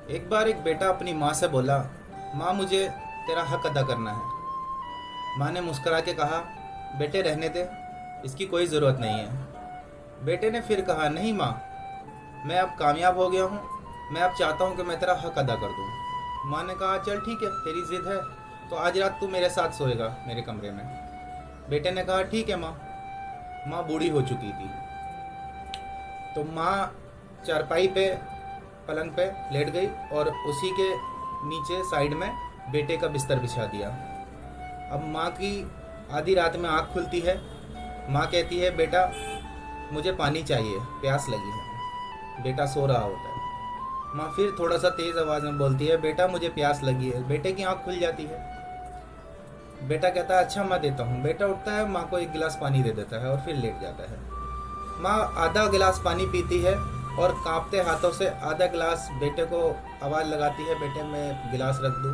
एक बार एक बेटा अपनी माँ से बोला, माँ मुझे तेरा हक अदा करना है। माँ ने मुस्कुरा के कहा, बेटे रहने दे, इसकी कोई ज़रूरत नहीं है। बेटे ने फिर कहा, नहीं माँ, मैं अब कामयाब हो गया हूँ, मैं अब चाहता हूँ कि मैं तेरा हक अदा कर दूँ। माँ ने कहा, चल ठीक है, तेरी ज़िद है तो आज रात तू मेरे साथ सोएगा मेरे कमरे में। बेटे ने कहा, ठीक है माँ। माँ बूढ़ी हो चुकी थी तो माँ चारपाई पे पलंग पे लेट गई और उसी के नीचे साइड में बेटे का बिस्तर बिछा दिया। अब माँ की आधी रात में आँख खुलती है। माँ कहती है, बेटा मुझे पानी चाहिए, प्यास लगी है। बेटा सो रहा होता है। माँ फिर थोड़ा सा तेज़ आवाज़ में बोलती है, बेटा मुझे प्यास लगी है। बेटे की आँख खुल जाती है। बेटा कहता है, अच्छा मैं देता हूँ। बेटा उठता है, माँ को एक गिलास पानी दे देता है और फिर लेट जाता है। माँ आधा गिलास पानी पीती है और कांपते हाथों से आधा गिलास बेटे को आवाज़ लगाती है, बेटे मैं गिलास रख दूँ।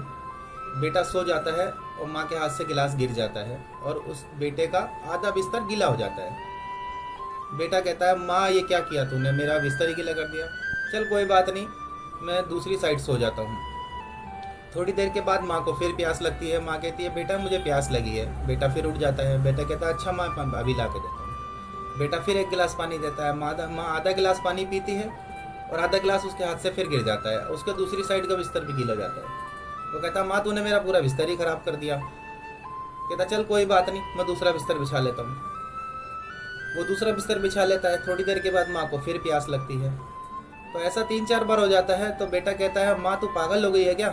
बेटा सो जाता है और माँ के हाथ से गिलास गिर जाता है और उस बेटे का आधा बिस्तर गीला हो जाता है। बेटा कहता है, माँ ये क्या किया तूने, मेरा बिस्तर ही गीला कर दिया। चल कोई बात नहीं, मैं दूसरी साइड सो जाता हूँ। थोड़ी देर के बाद माँ को फिर प्यास लगती है। माँ कहती है, बेटा मुझे प्यास लगी है। बेटा फिर उठ जाता है। बेटा कहता है, अच्छा माँ अभी ला के देता हूँ। बेटा फिर एक गिलास पानी देता है। माँ आधा गिलास पानी पीती है और आधा गिलास उसके हाथ से फिर गिर जाता है। उसके दूसरी साइड का बिस्तर भी गीला हो जाता है। वो कहता है, माँ तूने मेरा पूरा बिस्तर ही खराब कर दिया। कहता, चल कोई बात नहीं, मैं दूसरा बिस्तर बिछा लेता हूँ। वो दूसरा बिस्तर बिछा लेता है। थोड़ी देर के बाद माँ को फिर प्यास लगती है। तो ऐसा 3-4 बार हो जाता है। तो बेटा कहता है, माँ तू पागल हो गई है क्या,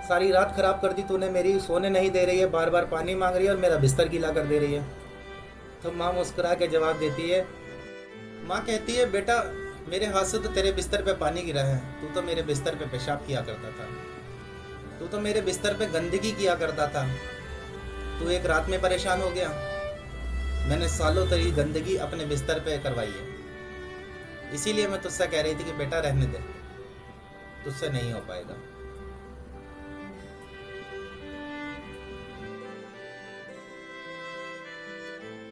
सारी रात खराब कर दी तूने मेरी, सोने नहीं दे रही है, बार बार पानी मांग रही है और मेरा बिस्तर गीला कर दे रही है। तो माँ मुस्कुरा के जवाब देती है। माँ कहती है, बेटा मेरे हाथ से तो तेरे बिस्तर पे पानी गिरा है, तू तो मेरे बिस्तर पे पेशाब किया करता था, तू तो मेरे बिस्तर पे गंदगी किया करता था। तू एक रात में परेशान हो गया, मैंने सालों तेरी गंदगी अपने बिस्तर पे करवाई है। इसीलिए मैं तुझसे कह रही थी कि बेटा रहने दे, तुझसे नहीं हो पाएगा।